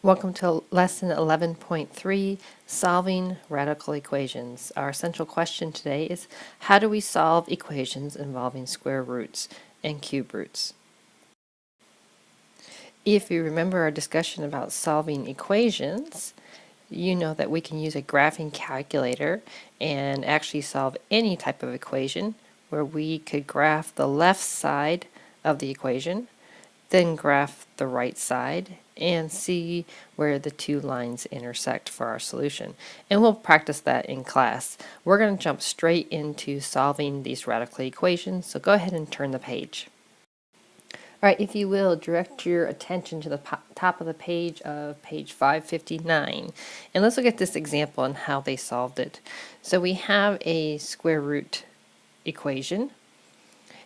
Welcome to lesson 11.3, Solving Radical Equations. Our central question today is, how do we solve equations involving square roots and cube roots? If you remember our discussion about solving equations, you know that we can use a graphing calculator and actually solve any type of equation, where we could graph the left side of the equation, then graph the right side and see where the two lines intersect for our solution. And we'll practice that in class. We're going to jump straight into solving these radical equations, so go ahead and turn the page. All right, if you will, direct your attention to the top of the page of page 559. And let's look at this example and how they solved it. So we have a square root equation,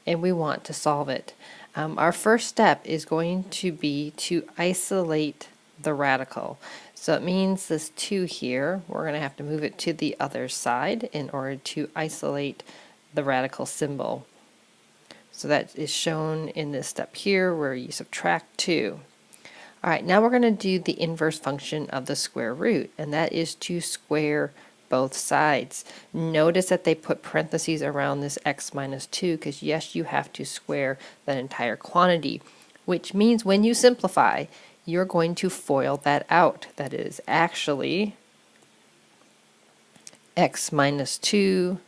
and we want to solve it. Our first step is going to be to isolate the radical. So it means this 2 here, we're going to have to move it to the other side in order to isolate the radical symbol. So that is shown in this step here where you subtract 2. Alright, now we're going to do the inverse function of the square root, and that is to square both sides. Notice that they put parentheses around this x minus 2 because yes, you have to square that entire quantity, which means when you simplify, you're going to FOIL that out. That is actually x minus 2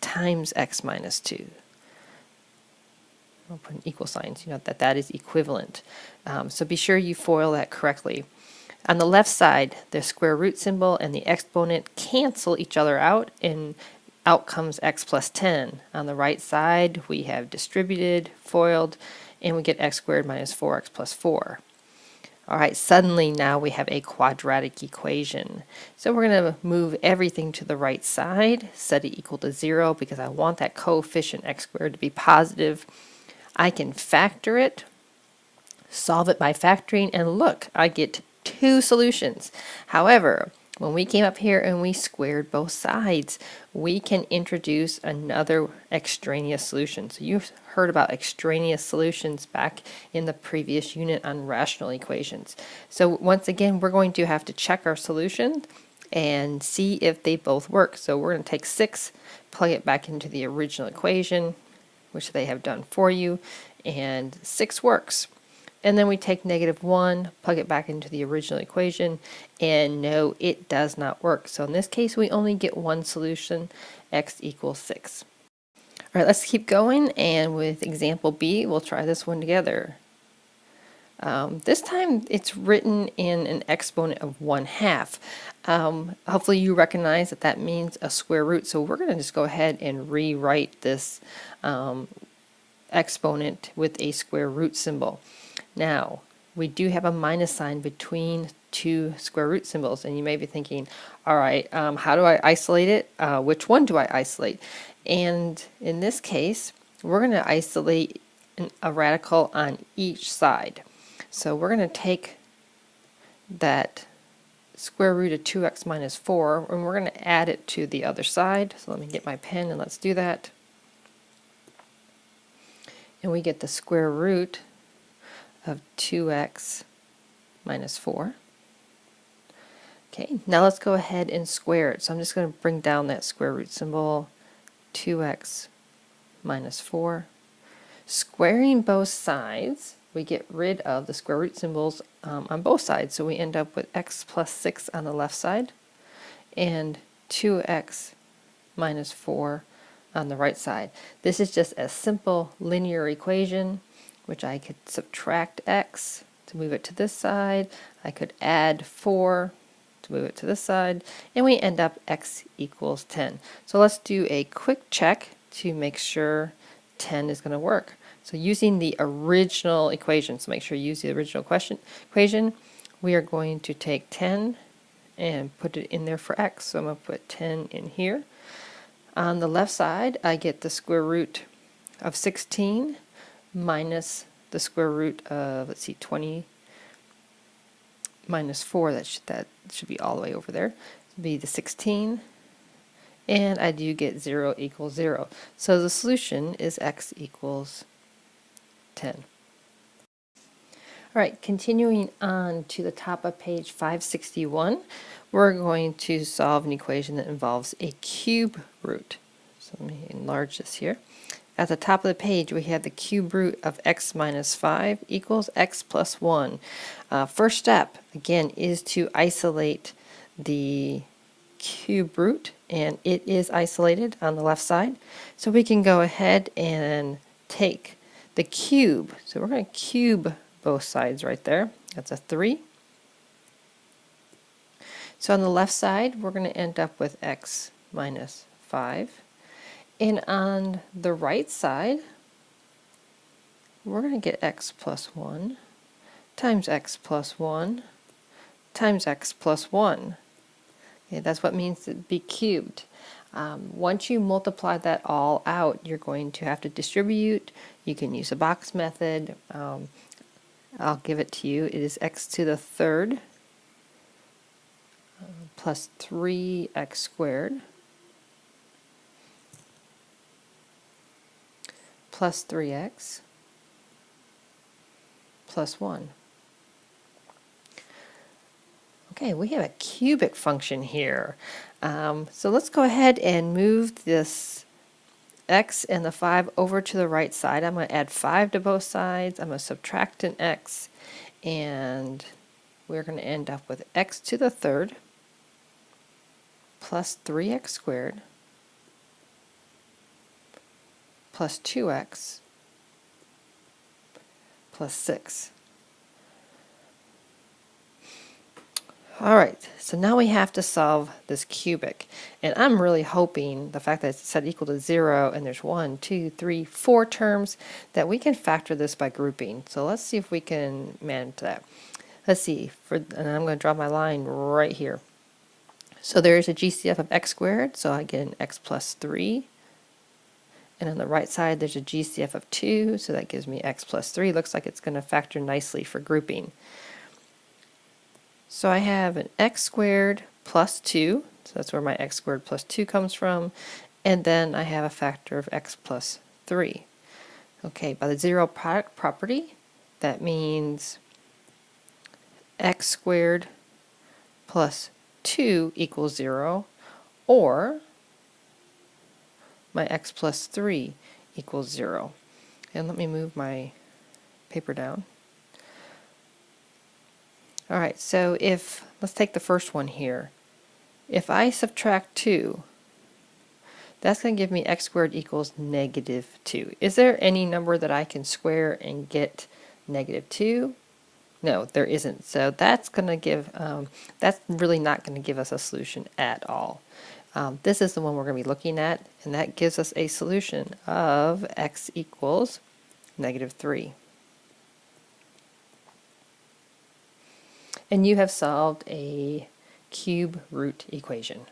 times x minus 2. I'll put an equal sign so you know that is equivalent. So be sure you FOIL that correctly. On the left side, the square root symbol and the exponent cancel each other out, and out comes x plus 10. On the right side, we have distributed, FOILed, and we get x squared minus 4x plus 4. Alright, suddenly now we have a quadratic equation. So we're going to move everything to the right side, set it equal to 0 because I want that coefficient x squared to be positive. I can factor it, solve it by factoring, and look, I get 2 solutions. However, when we came up here and we squared both sides, we can introduce another extraneous solution. So you've heard about extraneous solutions back in the previous unit on rational equations. So once again, we're going to have to check our solution and see if they both work. So we're going to take 6, plug it back into the original equation, which they have done for you, and 6 works. And then we take -1, plug it back into the original equation, and no, it does not work. So in this case, we only get one solution, x equals 6. All right, let's keep going, and with example B, we'll try this one together. This time it's written in an exponent of 1/2. Hopefully you recognize that that means a square root, so we're going to just go ahead and rewrite this exponent with a square root symbol. Now, we do have a minus sign between 2 square root symbols, and you may be thinking, all right, how do I isolate it? Which one do I isolate? And in this case, we're going to isolate a radical on each side. So we're going to take that square root of 2x minus 4, and we're going to add it to the other side. So let me get my pen and let's do that. And we get the square root of 2x minus 4. Okay, now let's go ahead and square it. So I'm just going to bring down that square root symbol, 2x minus 4. Squaring both sides, we get rid of the square root symbols on both sides, so we end up with x plus 6 on the left side and 2x minus 4 on the right side. This is just a simple linear equation, which I could subtract x to move it to this side. I could add 4 to move it to this side, and we end up x equals 10. So let's do a quick check to make sure 10 is going to work. So using the original equation, so make sure you use the original equation, we are going to take 10 and put it in there for x. So I'm going to put 10 in here. On the left side, I get the square root of 16 minus the square root of, let's see, 20 minus 4. That should be all the way over there. It'll be the 16. And I do get 0 equals 0. So the solution is x equals 10. All All right, continuing on to the top of page 561, we're going to solve an equation that involves a cube root. So let me enlarge this here. At the top of the page, we have the cube root of x minus 5 equals x plus 1. First step, again, is to isolate the cube root, and it is isolated on the left side. So we can go ahead and take the cube. So we're going to cube both sides right there. That's a 3. So on the left side, we're going to end up with x minus 5. And on the right side, we're going to get x plus 1 times x plus 1 times x plus 1. Okay, that's what it means to be cubed. Once you multiply that all out, you're going to have to distribute. You can use a box method. I'll give it to you. It is x to the third plus 3x squared plus 3x plus 1. Okay, we have a cubic function here. So let's go ahead and move this x and the 5 over to the right side. I'm going to add 5 to both sides. I'm going to subtract an x, and we're going to end up with x to the third plus 3x squared plus 2x plus 6. All right, so now we have to solve this cubic. And I'm really hoping the fact that it's set equal to 0 and there's 1, 2, 3, 4 terms that we can factor this by grouping. So let's see if we can manage that. Let's see, and I'm going to draw my line right here. So there's a GCF of x squared, so I get an x plus 3. And on the right side, there's a GCF of 2, so that gives me x plus 3. Looks like it's going to factor nicely for grouping. So I have an x squared plus 2, so that's where my x squared plus 2 comes from, and then I have a factor of x plus 3. Okay, by the zero product property, that means x squared plus 2 equals 0, or my x plus 3 equals 0. And let me move my paper down. All right, so let's take the first one here. If I subtract 2, that's going to give me x squared equals negative 2. Is there any number that I can square and get negative 2? No, there isn't. So that's going to give, that's really not going to give us a solution at all. This is the one we're going to be looking at, and that gives us a solution of x equals negative 3. And you have solved a cube root equation.